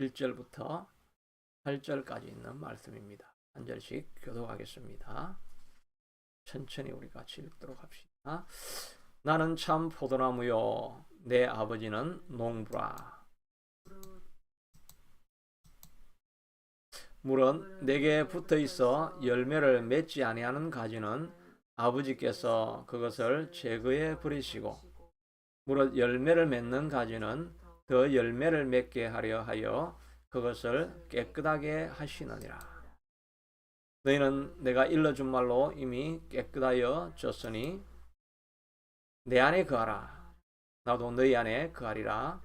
1절부터 8절까지 있는 말씀입니다. 한 절씩 교독하겠습니다. 천천히 우리 같이 읽도록 합시다. 나는 참 포도나무요 내 아버지는 농부라. 물은 내게 붙어 있어 열매를 맺지 아니하는 가지는 아버지께서 그것을 제거해 버리시고, 무릇 열매를 맺는 가지는 더 열매를 맺게 하려 하여 그것을 깨끗하게 하시느니라. 너희는 내가 일러준 말로 이미 깨끗하여 졌으니 내 안에 거하라. 나도 너희 안에 거하리라.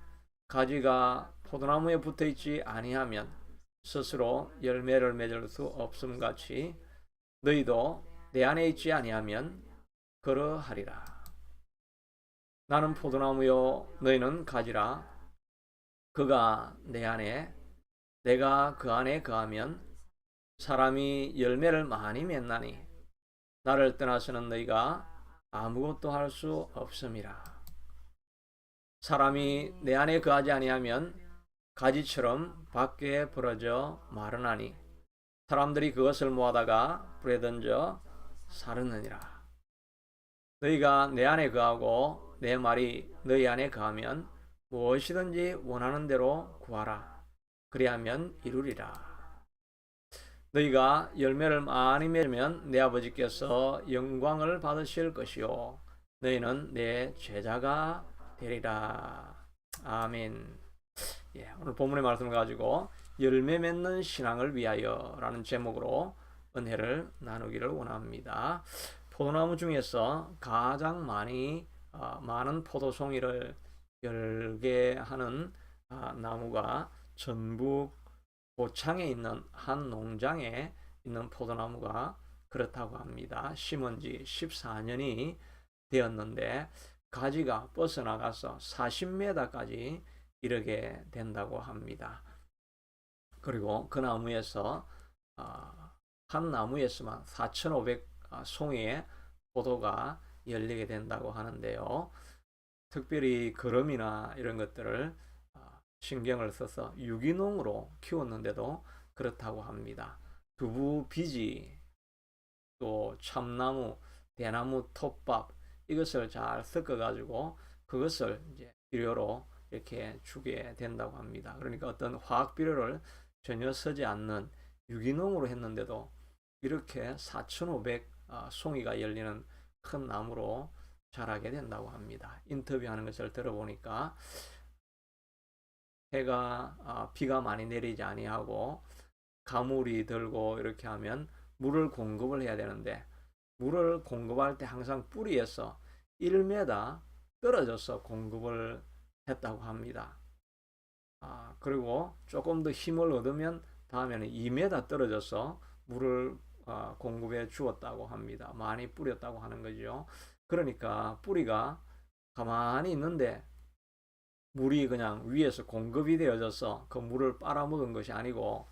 가지가 포도나무에 붙어 있지 아니하면 스스로 열매를 맺을 수 없음 같이 너희도 내 안에 있지 아니하면 그러하리라. 나는 포도나무요 너희는 가지라. 그가 내 안에 내가 그 안에 거하면 사람이 열매를 많이 맺나니 나를 떠나서는 너희가 아무것도 할 수 없음이라. 사람이 내 안에 거하지 아니하면 가지처럼 밖에 벌어져 마르나니 사람들이 그것을 모아다가 불에 던져 사르느니라. 너희가 내 안에 거하고 내 말이 너희 안에 거하면 무엇이든지 원하는 대로 구하라. 그리하면 이루리라. 너희가 열매를 많이 맺으면 내 아버지께서 영광을 받으실 것이요 너희는 내 제자가 되리라. 아멘. 오늘 본문의 말씀을 가지고 열매 맺는 신앙을 위하여 라는 제목으로 은혜를 나누기를 원합니다. 포도나무 중에서 가장 많은 포도송이를 열게 하는 나무가 전북 고창에 있는 한 농장에 있는 포도나무가 그렇다고 합니다. 심은 지 14년이 되었는데 가지가 뻗어나가서 40m까지 이르게 된다고 합니다. 그리고 그 나무에서 한 나무에서만 4,500송이의 포도가 열리게 된다고 하는데요. 특별히 거름이나 이런 것들을 신경을 써서 유기농으로 키웠는데도 그렇다고 합니다. 두부 비지, 또 참나무, 대나무 톱밥 이것을 잘 섞어 가지고 그것을 이제 비료로 이렇게 주게 된다고 합니다. 그러니까 어떤 화학 비료를 전혀 쓰지 않는 유기농으로 했는데도 이렇게 4,500 송이가 열리는 큰 나무로 자라게 된다고 합니다. 인터뷰하는 것을 들어보니까 비가 많이 내리지 아니하고 가물이 들고 이렇게 하면 물을 공급을 해야 되는데 물을 공급할 때 항상 뿌리에서 1m 떨어져서 공급을 했다고 합니다. 그리고 조금 더 힘을 얻으면 다음에는 2m 떨어져서 물을 공급해 주었다고 합니다. 많이 뿌렸다고 하는 거죠. 그러니까 뿌리가 가만히 있는데 물이 그냥 위에서 공급이 되어져서 그 물을 빨아먹은 것이 아니고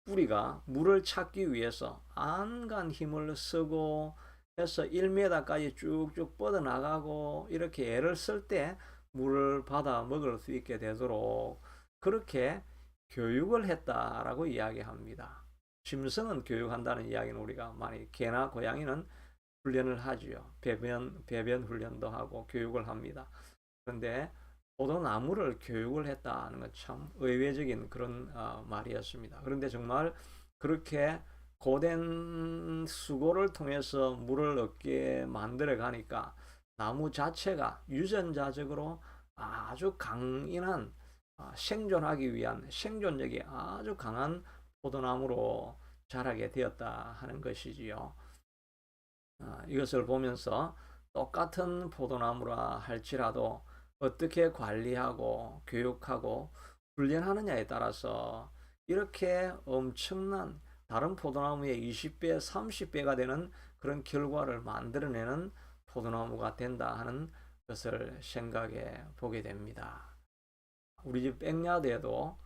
뿌리가 물을 찾기 위해서 안간 힘을 쓰고 해서 1m까지 쭉쭉 뻗어나가고 이렇게 애를 쓸 때 물을 받아 먹을 수 있게 되도록 그렇게 교육을 했다라고 이야기합니다. 짐승은 교육한다는 이야기는 우리가 많이, 개나 고양이는 훈련을 하지요. 배변 훈련도 하고 교육을 합니다. 그런데 포도나무를 교육을 했다는 건 참 의외적인 그런 말이었습니다. 그런데 정말 그렇게 고된 수고를 통해서 물을 얻게 만들어 가니까 나무 자체가 유전자적으로 아주 강인한 생존하기 위한 생존력이 아주 강한 포도나무로 자라게 되었다 하는 것이지요. 이것을 보면서 똑같은 포도나무라 할지라도 어떻게 관리하고 교육하고 훈련하느냐에 따라서 이렇게 엄청난 다른 포도나무의 20배, 30배가 되는 그런 결과를 만들어내는 포도나무가 된다 하는 것을 생각해 보게 됩니다. 우리 집 백야대에도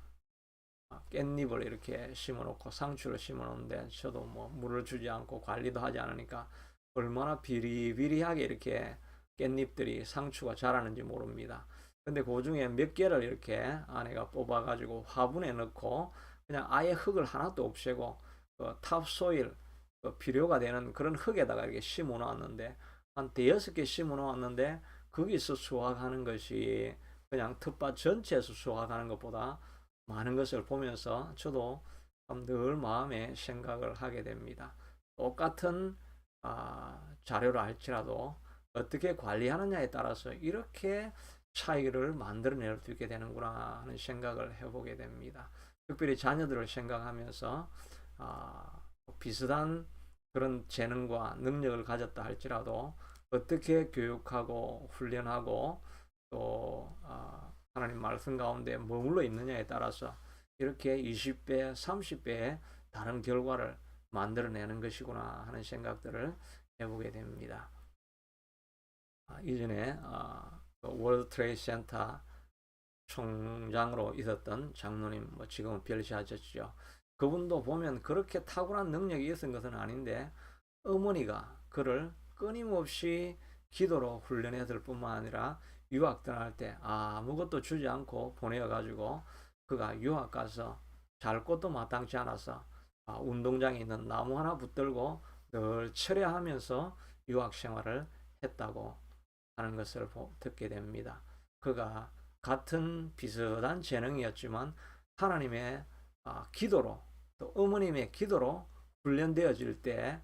깻잎을 이렇게 심어놓고 상추를 심어놓는데 저도 뭐 물을 주지 않고 관리도 하지 않으니까 얼마나 비리비리하게 이렇게 깻잎들이 상추가 자라는지 모릅니다. 근데 그 중에 몇 개를 이렇게 아내가 뽑아가지고 화분에 넣고 그냥 아예 흙을 하나도 없애고 탑소일 필요가 되는 그런 흙에다가 이렇게 심어 놓았는데 한 대여섯 개 심어 놓았는데 거기서 수확하는 것이 그냥 텃밭 전체에서 수확하는 것보다 많은 것을 보면서 저도 늘 마음에 생각을 하게 됩니다. 똑같은 자료를 할지라도 어떻게 관리하느냐에 따라서 이렇게 차이를 만들어낼 수 있게 되는구나 하는 생각을 해보게 됩니다. 특별히 자녀들을 생각하면서 비슷한 그런 재능과 능력을 가졌다 할지라도 어떻게 교육하고 훈련하고 또 하나님 말씀 가운데 머물러 있느냐에 따라서 이렇게 20배, 30배의 다른 결과를 만들어내는 것이구나 하는 생각들을 해보게 됩니다. 이전에 월드 트레이드 센터 총장으로 있었던 장로님, 지금은 별세하셨죠. 그분도 보면 그렇게 탁월한 능력이 있었던 것은 아닌데 어머니가 그를 끊임없이 기도로 훈련했을 뿐만 아니라 유학 떠날 때 아무것도 주지 않고 보내어가지고 그가 유학 가서 잘 것도 마땅치 않아서 운동장에 있는 나무 하나 붙들고 늘 철야하면서 유학 생활을 했다고 하는 것을 듣게 됩니다. 그가 같은 비슷한 재능이었지만 하나님의 기도로 또 어머님의 기도로 훈련되어질 때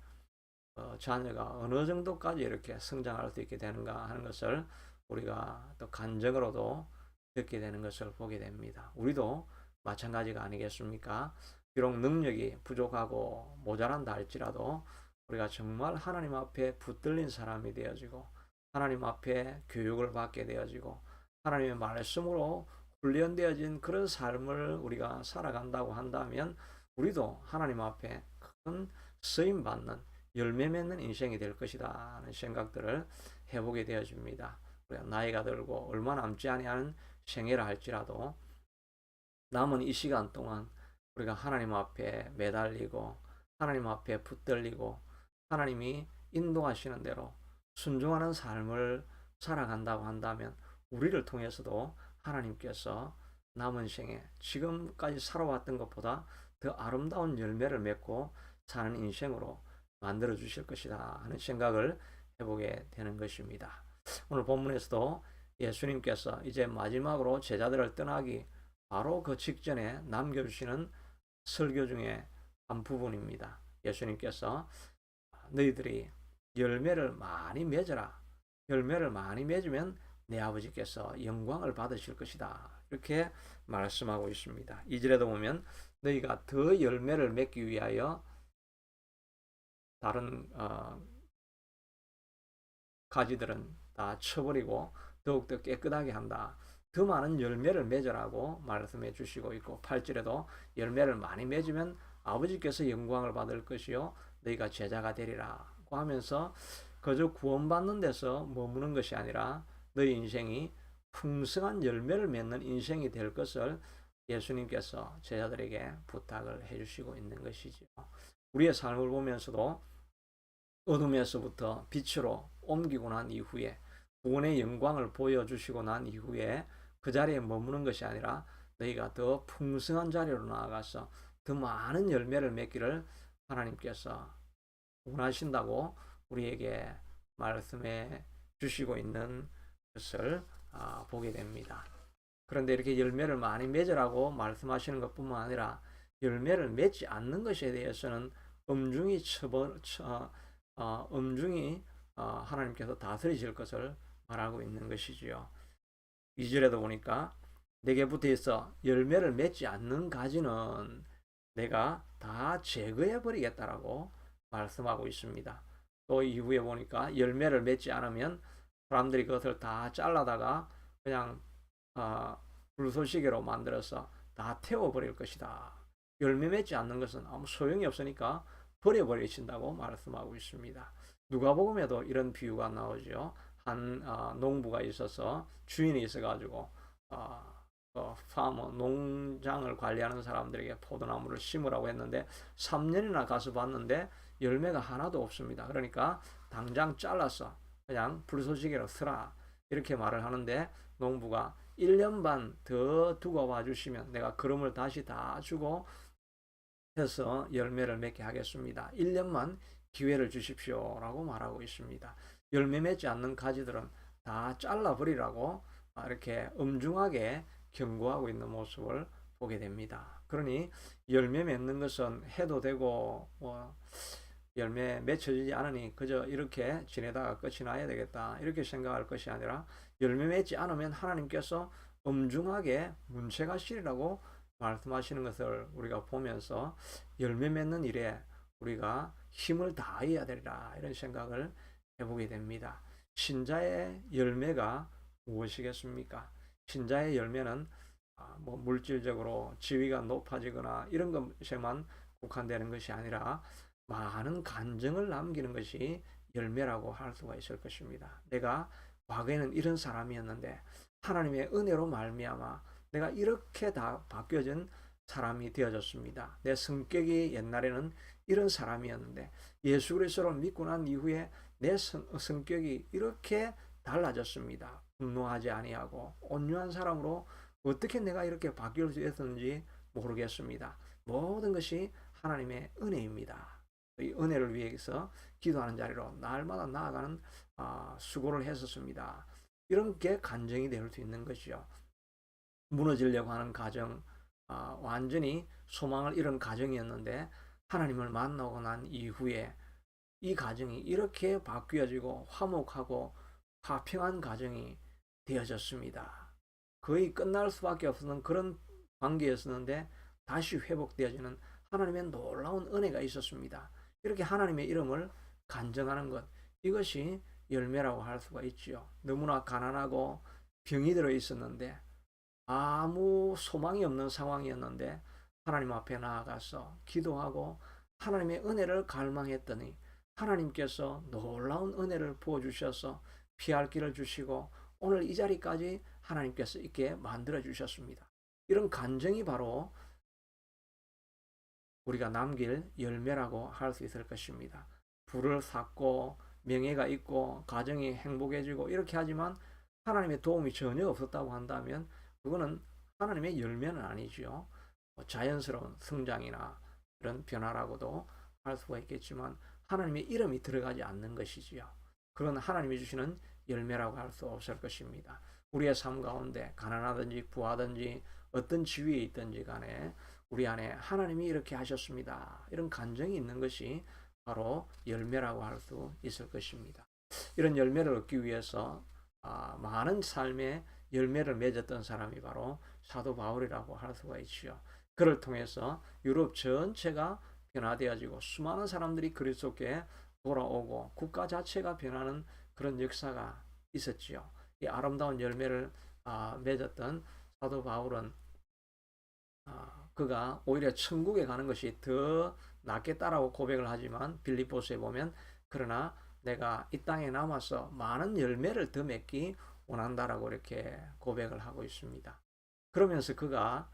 자녀가 어느 정도까지 이렇게 성장할 수 있게 되는가 하는 것을 우리가 또 간증으로도 듣게 되는 것을 보게 됩니다. 우리도 마찬가지가 아니겠습니까? 비록 능력이 부족하고 모자란다 할지라도 우리가 정말 하나님 앞에 붙들린 사람이 되어지고 하나님 앞에 교육을 받게 되어지고 하나님의 말씀으로 훈련되어진 그런 삶을 우리가 살아간다고 한다면 우리도 하나님 앞에 큰 쓰임 받는 열매 맺는 인생이 될 것이다 하는 생각들을 해보게 되어집니다. 우리가 나이가 들고 얼마 남지 아니하는 생애라 할지라도 남은 이 시간 동안 우리가 하나님 앞에 매달리고 하나님 앞에 붙들리고 하나님이 인도하시는 대로 순종하는 삶을 살아간다고 한다면 우리를 통해서도 하나님께서 남은 생에 지금까지 살아왔던 것보다 더 아름다운 열매를 맺고 사는 인생으로 만들어 주실 것이다 하는 생각을 해보게 되는 것입니다. 오늘 본문에서도 예수님께서 이제 마지막으로 제자들을 떠나기 바로 그 직전에 남겨주시는 설교 중에 한 부분입니다. 예수님께서 너희들이 열매를 많이 맺어라. 열매를 많이 맺으면 내 아버지께서 영광을 받으실 것이다. 이렇게 말씀하고 있습니다. 2절에도 보면 너희가 더 열매를 맺기 위하여 다른 가지들은 다 쳐버리고 더욱더 깨끗하게 한다. 더 많은 열매를 맺으라고 말씀해 주시고 있고 8절에도 열매를 많이 맺으면 아버지께서 영광을 받을 것이요 너희가 제자가 되리라고 하면서 그저 구원받는 데서 머무는 것이 아니라 너희 인생이 풍성한 열매를 맺는 인생이 될 것을 예수님께서 제자들에게 부탁을 해주시고 있는 것이죠. 우리의 삶을 보면서도 어둠에서부터 빛으로 옮기고 난 이후에 구원의 영광을 보여주시고 난 이후에 그 자리에 머무는 것이 아니라 너희가 더 풍성한 자리로 나아가서 더 많은 열매를 맺기를 하나님께서 원하신다고 우리에게 말씀해 주시고 있는 것을 보게 됩니다. 그런데 이렇게 열매를 많이 맺으라고 말씀하시는 것뿐만 아니라 열매를 맺지 않는 것에 대해서는 엄중히 하나님께서 다스리실 것을 말하고 있는 것이지요. 2절에도 보니까 내게 붙어 있어 열매를 맺지 않는 가지는 내가 다 제거해 버리겠다라고 말씀하고 있습니다. 또 이후에 보니까 열매를 맺지 않으면 사람들이 그것을 다 잘라다가 그냥 불쏘시개로 만들어서 다 태워버릴 것이다. 열매 맺지 않는 것은 아무 소용이 없으니까 버려버리신다고 말씀하고 있습니다. 누가복음에도 이런 비유가 나오죠. 한 농부가 있어서 주인이 있어가지고 파머 농장을 관리하는 사람들에게 포도나무를 심으라고 했는데 3년이나 가서 봤는데 열매가 하나도 없습니다. 그러니까 당장 잘라서 그냥 불쏘시개로 쓰라 이렇게 말을 하는데 농부가 1년 반 더 두고 와주시면 내가 그름을 다시 다 주고 해서 열매를 맺게 하겠습니다. 1년만 기회를 주십시오 라고 말하고 있습니다. 열매 맺지 않는 가지들은 다 잘라버리라고 이렇게 엄중하게 경고하고 있는 모습을 보게 됩니다. 그러니 열매 맺는 것은 해도 되고 열매 맺혀지지 않으니 그저 이렇게 지내다가 끝이 나야 되겠다 이렇게 생각할 것이 아니라 열매 맺지 않으면 하나님께서 엄중하게 문책하시리라고 말씀하시는 것을 우리가 보면서 열매 맺는 일에 우리가 힘을 다해야 되리라 이런 생각을 해보게 됩니다. 신자의 열매가 무엇이겠습니까? 신자의 열매는 뭐 물질적으로 지위가 높아지거나 이런 것에만 국한되는 것이 아니라 많은 간증을 남기는 것이 열매라고 할 수가 있을 것입니다. 내가 과거에는 이런 사람이었는데 하나님의 은혜로 말미암아 내가 이렇게 다 바뀌어진 사람이 되어졌습니다. 내 성격이 옛날에는 이런 사람이었는데 예수 그리스도를 믿고 난 이후에 내 성격이 이렇게 달라졌습니다. 분노하지 아니하고 온유한 사람으로 어떻게 내가 이렇게 바뀔 수 있었는지 모르겠습니다. 모든 것이 하나님의 은혜입니다. 이 은혜를 위해서 기도하는 자리로 날마다 나아가는 수고를 했었습니다. 이런 게 간증이 될 수 있는 것이죠. 무너지려고 하는 가정, 완전히 소망을 잃은 가정이었는데 하나님을 만나고 난 이후에 이 가정이 이렇게 바뀌어지고 화목하고 화평한 가정이 되어졌습니다. 거의 끝날 수밖에 없는 그런 관계였었는데 다시 회복되어지는 하나님의 놀라운 은혜가 있었습니다. 이렇게 하나님의 이름을 간증하는 것, 이것이 열매라고 할 수가 있지요. 너무나 가난하고 병이 들어 있었는데 아무 소망이 없는 상황이었는데 하나님 앞에 나아가서 기도하고 하나님의 은혜를 갈망했더니 하나님께서 놀라운 은혜를 부어주셔서 피할 길을 주시고 오늘 이 자리까지 하나님께서 있게 만들어 주셨습니다. 이런 간증이 바로 우리가 남길 열매라고 할 수 있을 것입니다. 부를 쌓고 명예가 있고 가정이 행복해지고 이렇게 하지만 하나님의 도움이 전혀 없었다고 한다면 그거는 하나님의 열매는 아니지요. 자연스러운 성장이나 이런 변화라고도 할 수가 있겠지만 하나님의 이름이 들어가지 않는 것이지요. 그건 하나님이 주시는 열매라고 할 수 없을 것입니다. 우리의 삶 가운데 가난하든지 부하든지 어떤 지위에 있든지 간에 우리 안에 하나님이 이렇게 하셨습니다. 이런 간증이 있는 것이 바로 열매라고 할 수 있을 것입니다. 이런 열매를 얻기 위해서 많은 삶의 열매를 맺었던 사람이 바로 사도 바울이라고 할 수가 있지요. 그를 통해서 유럽 전체가 변화되어지고 수많은 사람들이 그리스도께 돌아오고 국가 자체가 변하는 그런 역사가 있었지요. 이 아름다운 열매를 맺었던 사도 바울은 그가 오히려 천국에 가는 것이 더 낫겠다라고 고백을 하지만 빌립보서에 보면 그러나 내가 이 땅에 남아서 많은 열매를 더 맺기 원한다라고 이렇게 고백을 하고 있습니다. 그러면서 그가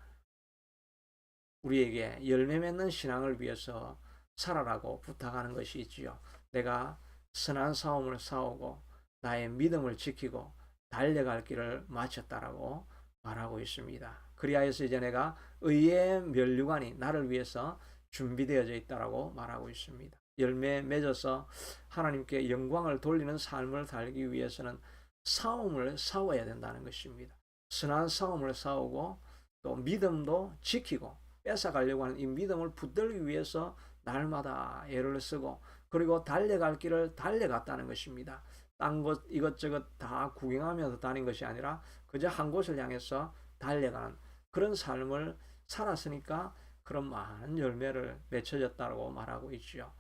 우리에게 열매 맺는 신앙을 위해서 살아라고 부탁하는 것이 있지요. 내가 선한 싸움을 싸우고 나의 믿음을 지키고 달려갈 길을 마쳤다라고 말하고 있습니다. 그리하여서 이제 내가 의의 면류관이 나를 위해서 준비되어져 있다라고 말하고 있습니다. 열매 맺어서 하나님께 영광을 돌리는 삶을 살기 위해서는 싸움을 싸워야 된다는 것입니다. 선한 싸움을 싸우고 또 믿음도 지키고 뺏어가려고 하는 이 믿음을 붙들기 위해서 날마다 애를 쓰고 그리고 달려갈 길을 달려갔다는 것입니다. 딴 곳 이것저것 다 구경하면서 다닌 것이 아니라 그저 한 곳을 향해서 달려가는 그런 삶을 살았으니까 그런 많은 열매를 맺혀졌다고 말하고 있죠.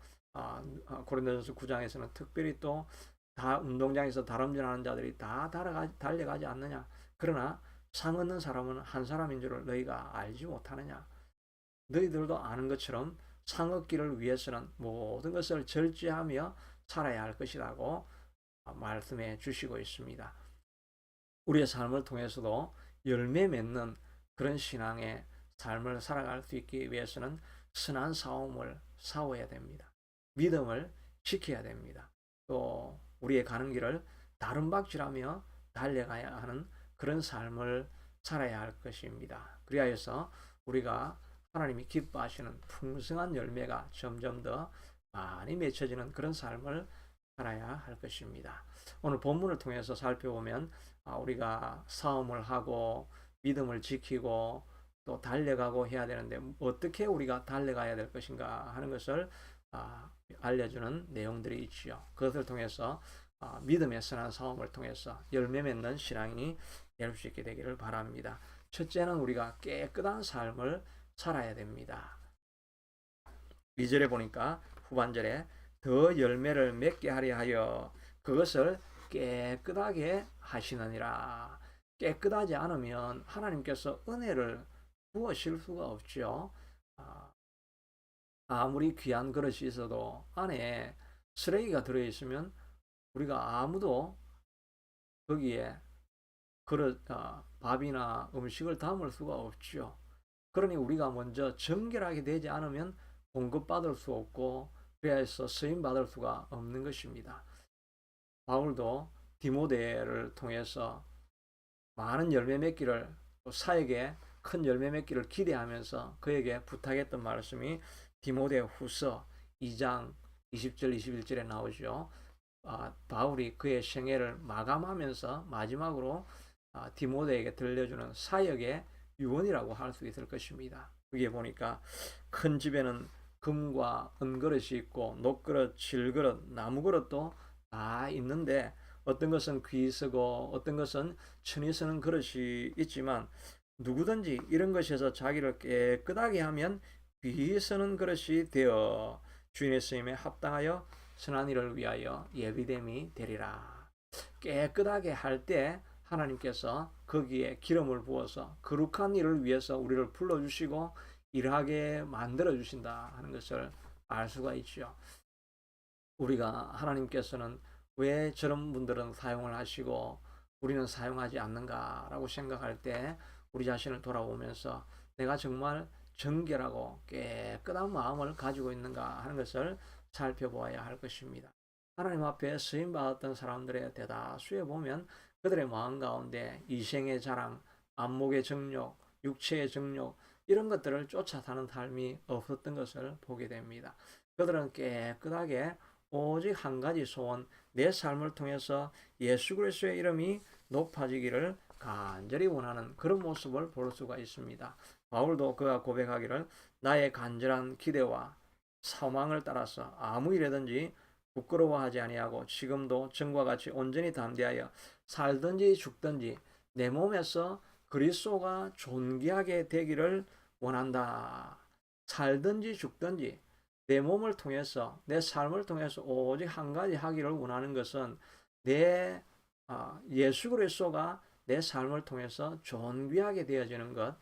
고린도전서 9장에서는 특별히 또 다 운동장에서 다름질하는 자들이 다 달려가지 않느냐. 그러나 상 얻는 사람은 한 사람인 줄을 너희가 알지 못하느냐. 너희들도 아는 것처럼 상 얻기를 위해서는 모든 것을 절제하며 살아야 할 것이라고 말씀해 주시고 있습니다. 우리의 삶을 통해서도 열매 맺는 그런 신앙의 삶을 살아갈 수 있기 위해서는 선한 싸움을 싸워야 됩니다. 믿음을 지켜야 됩니다. 또 우리의 가는 길을 다름박질하며 달려가야 하는 그런 삶을 살아야 할 것입니다. 그리하여서 우리가 하나님이 기뻐하시는 풍성한 열매가 점점 더 많이 맺혀지는 그런 삶을 살아야 할 것입니다. 오늘 본문을 통해서 살펴보면 우리가 싸움을 하고 믿음을 지키고 또 달려가고 해야 되는데 어떻게 우리가 달려가야 될 것인가 하는 것을 알려주는 내용들이 있지요. 그것을 통해서 믿음의 선한 싸움을 통해서 열매 맺는 신앙인이 될 수 있게 되기를 바랍니다. 첫째는 우리가 깨끗한 삶을 살아야 됩니다. 2절에 보니까 후반절에 더 열매를 맺게 하려 하여 그것을 깨끗하게 하시느니라. 깨끗하지 않으면 하나님께서 은혜를 부으실 수가 없죠. 아무리 귀한 그릇이 있어도 안에 쓰레기가 들어있으면 우리가 아무도 거기에 그릇, 밥이나 음식을 담을 수가 없죠. 그러니 우리가 먼저 정결하게 되지 않으면 공급받을 수 없고 그래서 쓰임 받을 수가 없는 것입니다. 바울도 디모데를 통해서 많은 열매 맺기를 사역에 큰 열매 맺기를 기대하면서 그에게 부탁했던 말씀이 디모데 후서 2장 20절 21절에 나오죠. 바울이 그의 생애를 마감하면서 마지막으로 디모데에게 들려주는 사역의 유언이라고 할 수 있을 것입니다. 여기에 보니까 큰 집에는 금과 은그릇이 있고 녹그릇, 질그릇, 나무그릇도 다 있는데 어떤 것은 귀 쓰고 어떤 것은 천이 쓰는 그릇이 있지만 누구든지 이런 것에서 자기를 깨끗하게 하면 귀 쓰는 그릇이 되어 주인의 쓰임에 합당하여 선한 일을 위하여 예비됨이 되리라. 깨끗하게 할 때 하나님께서 거기에 기름을 부어서 거룩한 일을 위해서 우리를 불러주시고 일하게 만들어 주신다 하는 것을 알 수가 있죠. 우리가 하나님께서는 왜 저런 분들은 사용을 하시고 우리는 사용하지 않는가라고 생각할 때 우리 자신을 돌아보면서 내가 정말 정결하고 깨끗한 마음을 가지고 있는가 하는 것을 살펴보아야 할 것입니다. 하나님 앞에 쓰임 받았던 사람들의 대다수에 보면 그들의 마음 가운데 이생의 자랑, 안목의 정욕, 육체의 정욕 이런 것들을 쫓아 사는 삶이 없었던 것을 보게 됩니다. 그들은 깨끗하게 오직 한 가지 소원, 내 삶을 통해서 예수 그리스도의 이름이 높아지기를 간절히 원하는 그런 모습을 볼 수가 있습니다. 바울도 그가 고백하기를 나의 간절한 기대와 소망을 따라서 아무 일이든지 부끄러워하지 아니하고 지금도 전과 같이 온전히 담대하여 살든지 죽든지 내 몸에서 그리스도가 존귀하게 되기를 원한다. 살든지 죽든지 내 몸을 통해서 내 삶을 통해서 오직 한 가지 하기를 원하는 것은 내 예수 그리스도가 내 삶을 통해서 존귀하게 되어지는 것,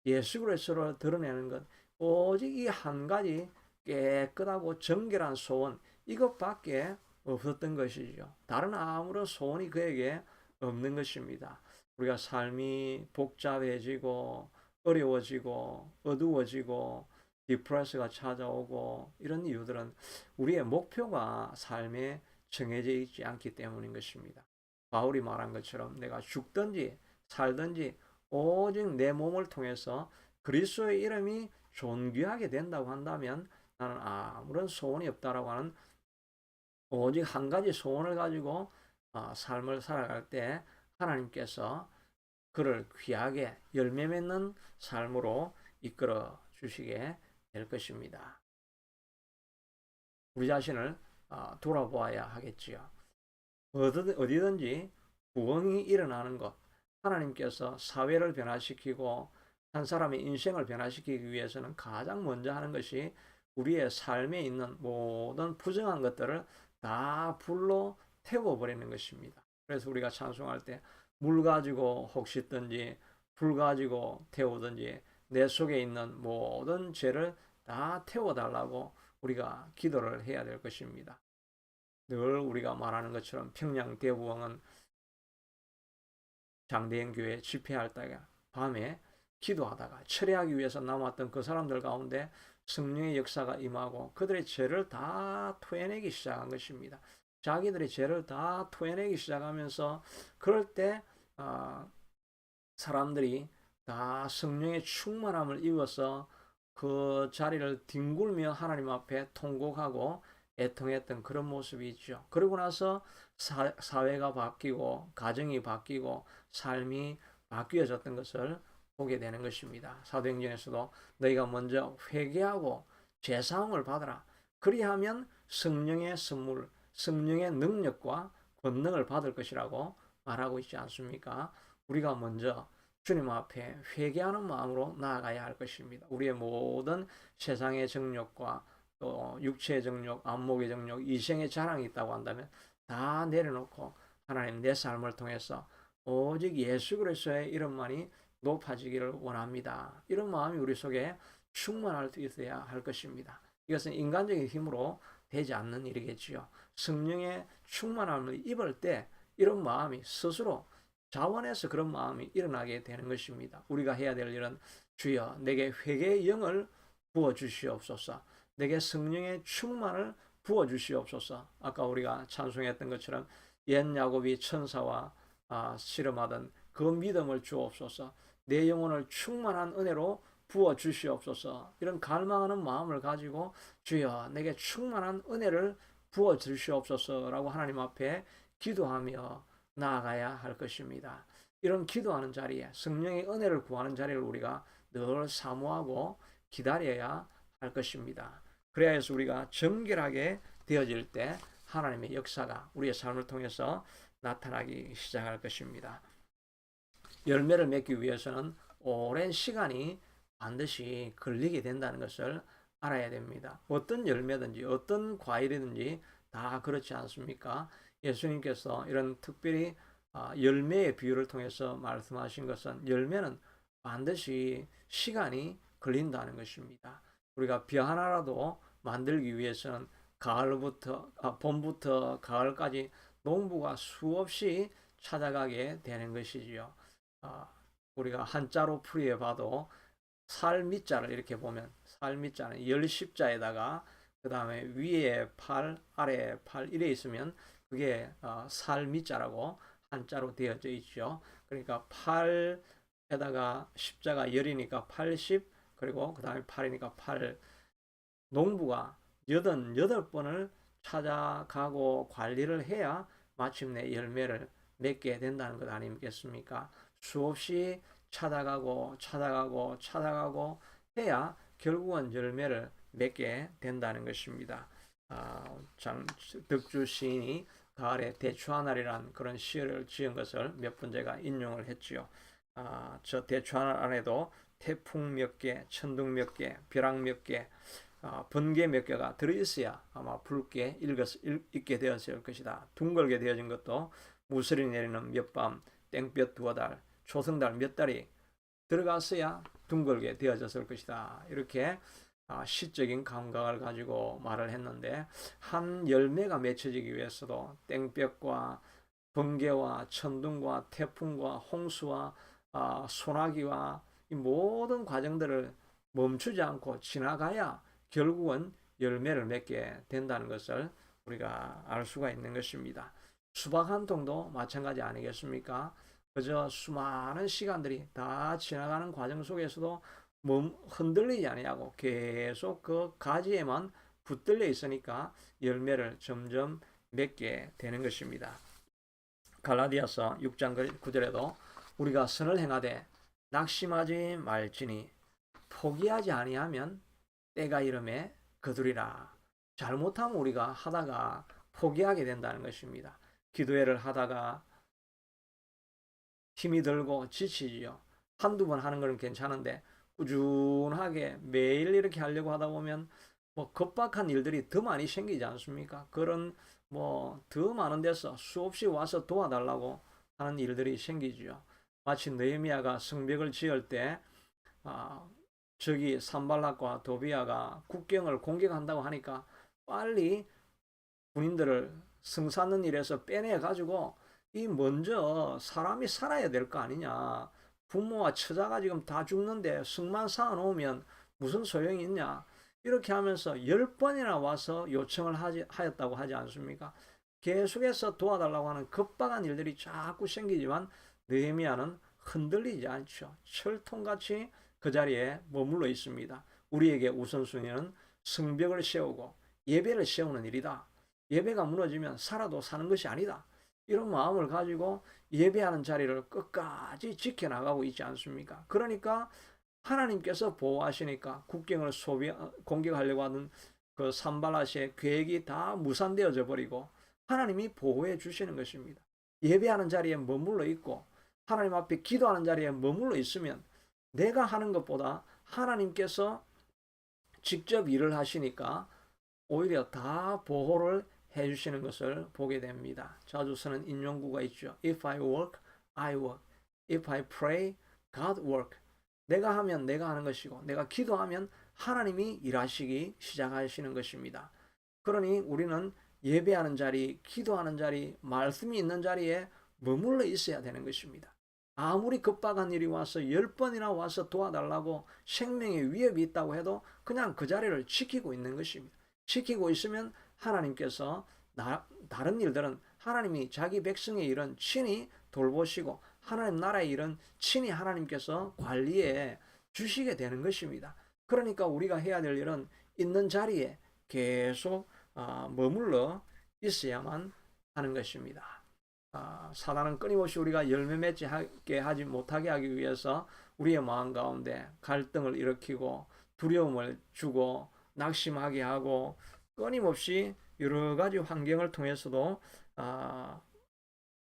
예수 그리스도를 드러내는 것, 오직 이 한 가지 깨끗하고 정결한 소원 이것밖에 없었던 것이죠. 다른 아무런 소원이 그에게 없는 것입니다. 우리가 삶이 복잡해지고 어려워지고 어두워지고 디프레스가 찾아오고 이런 이유들은 우리의 목표가 삶에 정해져 있지 않기 때문인 것입니다. 바울이 말한 것처럼 내가 죽든지 살든지 오직 내 몸을 통해서 그리스도의 이름이 존귀하게 된다고 한다면 나는 아무런 소원이 없다라고 하는 오직 한 가지 소원을 가지고 삶을 살아갈 때 하나님께서 그를 귀하게 열매 맺는 삶으로 이끌어 주시게 될 것입니다. 우리 자신을 돌아보아야 하겠지요. 어디든지 부흥이 일어나는 것, 하나님께서 사회를 변화시키고 한 사람의 인생을 변화시키기 위해서는 가장 먼저 하는 것이 우리의 삶에 있는 모든 부정한 것들을 다 불로 태워버리는 것입니다. 그래서 우리가 찬송할 때 물 가지고 혹 씻든지 불 가지고 태우든지 내 속에 있는 모든 죄를 다 태워달라고 우리가 기도를 해야 될 것입니다. 늘 우리가 말하는 것처럼 평양대부흥은 장대현 교회 집회할 때 밤에 기도하다가 철회하기 위해서 남았던 그 사람들 가운데 성령의 역사가 임하고 그들의 죄를 다 토해내기 시작한 것입니다. 자기들의 죄를 다 토해내기 시작하면서 그럴 때 사람들이 다 성령의 충만함을 입어서 그 자리를 뒹굴며 하나님 앞에 통곡하고 애통했던 그런 모습이 있죠. 그러고 나서 사회가 바뀌고 가정이 바뀌고 삶이 바뀌어졌던 것을 보게 되는 것입니다. 사도행전에서도 너희가 먼저 회개하고 죄사함을 받아라. 그리하면 성령의 선물, 성령의 능력과 권능을 받을 것이라고 말하고 있지 않습니까? 우리가 먼저 주님 앞에 회개하는 마음으로 나아가야 할 것입니다. 우리의 모든 세상의 정욕과 또 육체의 정욕, 안목의 정욕, 이생의 자랑이 있다고 한다면 다 내려놓고 하나님 내 삶을 통해서 오직 예수 그리스도의 이름만이 높아지기를 원합니다. 이런 마음이 우리 속에 충만할 수 있어야 할 것입니다. 이것은 인간적인 힘으로 되지 않는 일이겠지요. 성령의 충만함을 입을 때 이런 마음이 스스로 자원해서 그런 마음이 일어나게 되는 것입니다. 우리가 해야 될 일은 주여 내게 회개의 영을 부어주시옵소서. 내게 성령의 충만을 부어주시옵소서. 아까 우리가 찬송했던 것처럼 옛 야곱이 천사와 씨름하던 그 믿음을 주옵소서. 내 영혼을 충만한 은혜로 부어주시옵소서. 이런 갈망하는 마음을 가지고 주여 내게 충만한 은혜를 부어주시옵소서라고 하나님 앞에 기도하며 나아가야 할 것입니다. 이런 기도하는 자리에 성령의 은혜를 구하는 자리를 우리가 늘 사모하고 기다려야 할 것입니다. 그래야 해서 우리가 정결하게 되어질 때 하나님의 역사가 우리의 삶을 통해서 나타나기 시작할 것입니다. 열매를 맺기 위해서는 오랜 시간이 반드시 걸리게 된다는 것을 알아야 됩니다. 어떤 열매든지 어떤 과일이든지 다 그렇지 않습니까? 예수님께서 이런 특별히 열매의 비유를 통해서 말씀하신 것은 열매는 반드시 시간이 걸린다는 것입니다. 우리가 벼 하나라도 만들기 위해서는 봄부터 가을까지 농부가 수없이 찾아가게 되는 것이지요. 우리가 한자로 풀이해 봐도 살미자를 이렇게 보면 살미자는 열십자에다가 그 다음에 위에 팔, 아래에 팔 이래 있으면 그게 살미자라고 한자로 되어져 있죠. 그러니까 8에다가 십자가 열이니까 80 그리고 그 다음에 8이니까 8 농부가 88번을 찾아가고 관리를 해야 마침내 열매를 맺게 된다는 것 아니겠습니까? 수없이 찾아가고 해야 결국은 열매를 맺게 된다는 것입니다. 덕주 시인이 가을에 대추 하나리란 그런 시를 지은 것을 몇 번 제가 인용을 했지요. 저 대추 하나 안에도 태풍 몇 개, 천둥 몇 개, 벼락 몇 개, 번개 몇 개가 들어있어야 아마 붉게 익게 되었을 것이다. 둥글게 되어진 것도 무슬이 내리는 몇 밤, 땡볕 두어 달, 초승달 몇 달이 들어갔어야 둥글게 되어졌을 것이다. 이렇게 시적인 감각을 가지고 말을 했는데 한 열매가 맺혀지기 위해서도 땡볕과 번개와 천둥과 태풍과 홍수와 소나기와 이 모든 과정들을 멈추지 않고 지나가야 결국은 열매를 맺게 된다는 것을 우리가 알 수가 있는 것입니다. 수박 한 통도 마찬가지 아니겠습니까? 그저 수많은 시간들이 다 지나가는 과정 속에서도 흔들리지 아니하고 계속 그 가지에만 붙들려 있으니까 열매를 점점 맺게 되는 것입니다. 갈라디아서 6장 9절에도 우리가 선을 행하되 낙심하지 말지니 포기하지 아니하면 때가 이름에 거두리라. 잘못하면 우리가 하다가 포기하게 된다는 것입니다. 기도회를 하다가 힘이 들고 지치지요. 한두 번 하는 건 괜찮은데 꾸준하게 매일 이렇게 하려고 하다 보면 뭐 급박한 일들이 더 많이 생기지 않습니까? 그런 뭐 더 많은 데서 수없이 와서 도와달라고 하는 일들이 생기지요. 마치 느헤미야가 성벽을 지을 때 저기 산발락과 도비아가 국경을 공격한다고 하니까 빨리 군인들을 성사는 일에서 빼내 가지고 이 먼저 사람이 살아야 될 거 아니냐. 부모와 처자가 지금 다 죽는데 성만 쌓아놓으면 무슨 소용이 있냐. 이렇게 하면서 10번이나 와서 요청을 하였다고 하지 않습니까? 계속해서 도와달라고 하는 급박한 일들이 자꾸 생기지만 느헤미야는 흔들리지 않죠. 철통같이 그 자리에 머물러 있습니다. 우리에게 우선순위는 성벽을 세우고 예배를 세우는 일이다. 예배가 무너지면 살아도 사는 것이 아니다. 이런 마음을 가지고 예배하는 자리를 끝까지 지켜나가고 있지 않습니까? 그러니까 하나님께서 보호하시니까 국경을 공격하려고 하는 그 산발라시의 계획이 다 무산되어져 버리고 하나님이 보호해 주시는 것입니다. 예배하는 자리에 머물러 있고 하나님 앞에 기도하는 자리에 머물러 있으면 내가 하는 것보다 하나님께서 직접 일을 하시니까 오히려 다 보호를 해주시는 것을 보게 됩니다. 자주 쓰는 인용구가 있죠. If I work, I work. If I pray, God work. 내가 하면 내가 하는 것이고 내가 기도하면 하나님이 일하시기 시작하시는 것입니다. 그러니 우리는 예배하는 자리, 기도하는 자리, 말씀이 있는 자리에 머물러 있어야 되는 것입니다. 아무리 급박한 일이 와서 10번이나 와서 도와달라고 생명의 위협이 있다고 해도 그냥 그 자리를 지키고 있는 것입니다. 지키고 있으면 하나님께서 다른 일들은 하나님이 자기 백성의 일은 친히 돌보시고 하나님 나라의 일은 친히 하나님께서 관리해 주시게 되는 것입니다. 그러니까 우리가 해야 될 일은 있는 자리에 계속 머물러 있어야만 하는 것입니다. 사단은 끊임없이 우리가 열매 맺지 하지 못하게 하기 위해서 우리의 마음 가운데 갈등을 일으키고 두려움을 주고 낙심하게 하고 끊임없이 여러 가지 환경을 통해서도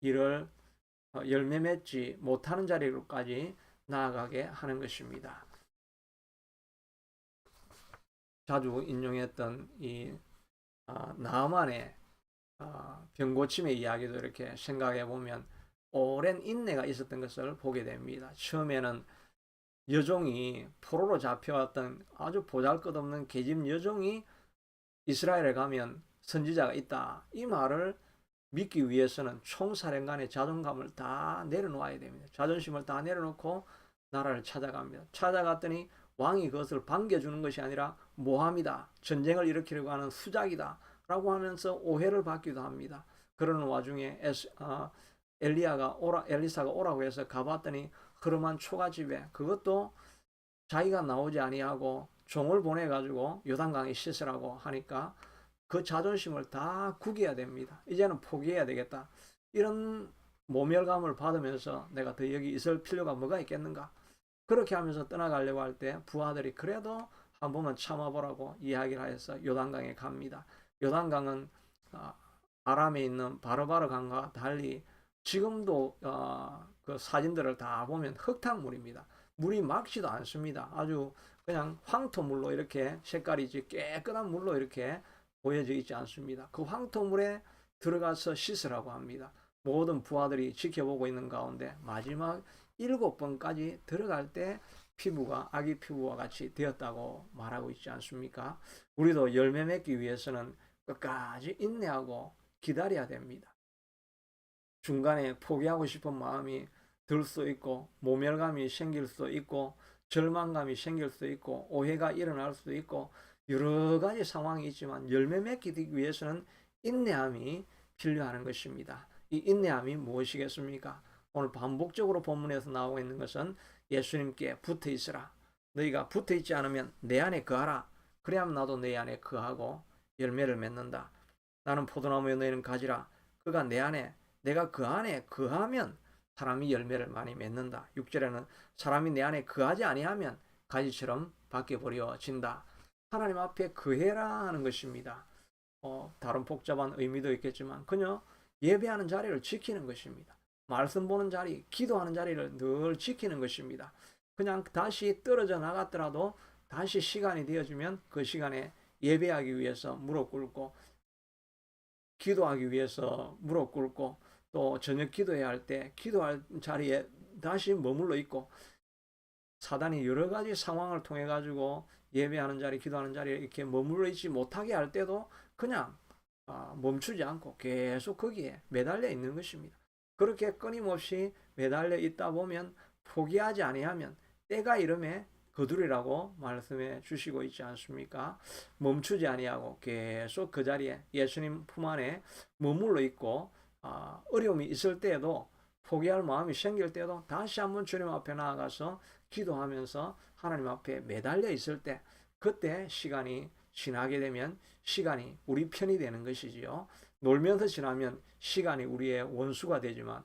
이를 열매 맺지 못하는 자리로까지 나아가게 하는 것입니다. 자주 인용했던 이 나아만의 병고침의 이야기도 이렇게 생각해 보면 오랜 인내가 있었던 것을 보게 됩니다. 처음에는 여종이 포로로 잡혀왔던 아주 보잘것없는 계집 여종이 이스라엘에 가면 선지자가 있다. 이 말을 믿기 위해서는 총사령관의 자존감을 다 내려놓아야 됩니다. 자존심을 다 내려놓고 나라를 찾아갑니다. 찾아갔더니 왕이 그것을 반겨주는 것이 아니라 모함이다. 전쟁을 일으키려고 하는 수작이다. 라고 하면서 오해를 받기도 합니다. 그러는 와중에 엘리사가 오라고 해서 가봤더니 흐름한 초가집에 그것도 자기가 나오지 아니하고 종을 보내가지고 요단강에 씻으라고 하니까 그 자존심을 다 구겨야 됩니다. 이제는 포기해야 되겠다. 이런 모멸감을 받으면서 내가 더 여기 있을 필요가 뭐가 있겠는가. 그렇게 하면서 떠나가려고 할 때 부하들이 그래도 한 번만 참아보라고 이야기를 해서 요단강에 갑니다. 요단강은 아람에 있는 바르바르 강과 달리 지금도 그 사진들을 다 보면 흙탕물입니다. 물이 맑지도 않습니다. 아주 그냥 황토물로 이렇게 색깔이 깨끗한 물로 이렇게 보여져 있지 않습니다. 그 황토물에 들어가서 씻으라고 합니다. 모든 부하들이 지켜보고 있는 가운데 마지막 7번까지 들어갈 때 피부가 아기 피부와 같이 되었다고 말하고 있지 않습니까? 우리도 열매 맺기 위해서는 끝까지 인내하고 기다려야 됩니다. 중간에 포기하고 싶은 마음이 들 수 있고 모멸감이 생길 수 있고 절망감이 생길 수 있고 오해가 일어날 수 있고 여러 가지 상황이 있지만 열매 맺기 위해서는 인내함이 필요한 것입니다. 이 인내함이 무엇이겠습니까? 오늘 반복적으로 본문에서 나오고 있는 것은 예수님께 붙어 있으라. 너희가 붙어 있지 않으면 내 안에 거하라. 그래야만 나도 내 안에 거하고 열매를 맺는다. 나는 포도나무에 너희는 가지라. 그가 내 안에 내가 그 안에 거하면 사람이 열매를 많이 맺는다. 6절에는 사람이 내 안에 거하지 아니하면 가지처럼 밖에 버려진다. 하나님 앞에 거해라 하는 것입니다. 다른 복잡한 의미도 있겠지만 그냥 예배하는 자리를 지키는 것입니다. 말씀 보는 자리, 기도하는 자리를 늘 지키는 것입니다. 그냥 다시 떨어져 나갔더라도 다시 시간이 되어지면 그 시간에 예배하기 위해서 무릎 꿇고 기도하기 위해서 무릎 꿇고 또 저녁 기도해야 할 때 기도할 자리에 다시 머물러 있고 사단이 여러 가지 상황을 통해 가지고 예배하는 자리, 기도하는 자리에 이렇게 머물러 있지 못하게 할 때도 그냥 멈추지 않고 계속 거기에 매달려 있는 것입니다. 그렇게 끊임없이 매달려 있다 보면 포기하지 아니하면 때가 이름에 거두리라고 말씀해 주시고 있지 않습니까? 멈추지 아니하고 계속 그 자리에 예수님 품 안에 머물러 있고 어려움이 있을 때에도 포기할 마음이 생길 때도 다시 한번 주님 앞에 나아가서 기도하면서 하나님 앞에 매달려 있을 때, 그때 시간이 지나게 되면 시간이 우리 편이 되는 것이지요. 놀면서 지나면 시간이 우리의 원수가 되지만,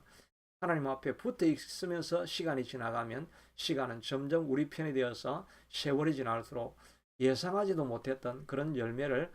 하나님 앞에 붙어 있으면서 시간이 지나가면 시간은 점점 우리 편이 되어서 세월이 지날수록 예상하지도 못했던 그런 열매를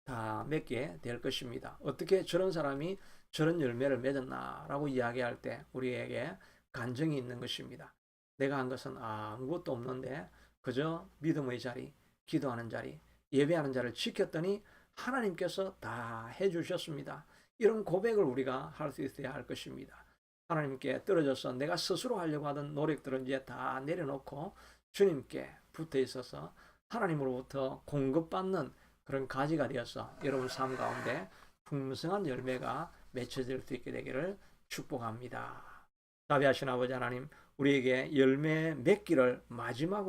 다 맺게 될 것입니다. 어떻게 저런 사람이 저런 열매를 맺었나라고 이야기할 때 우리에게 간증이 있는 것입니다. 내가 한 것은 아무것도 없는데 그저 믿음의 자리, 기도하는 자리, 예배하는 자리를 지켰더니 하나님께서 다 해주셨습니다. 이런 고백을 우리가 할 수 있어야 할 것입니다. 하나님께 떨어져서 내가 스스로 하려고 하던 노력들은 이제 다 내려놓고 주님께 붙어 있어서 하나님으로부터 공급받는 그런 가지가 되어서 여러분 삶 가운데 풍성한 열매가 맺혀질 수 있게 되기를 축복합니다. 자비하신 아버지 하나님, 우리에게 열매 맺기를 마지막으로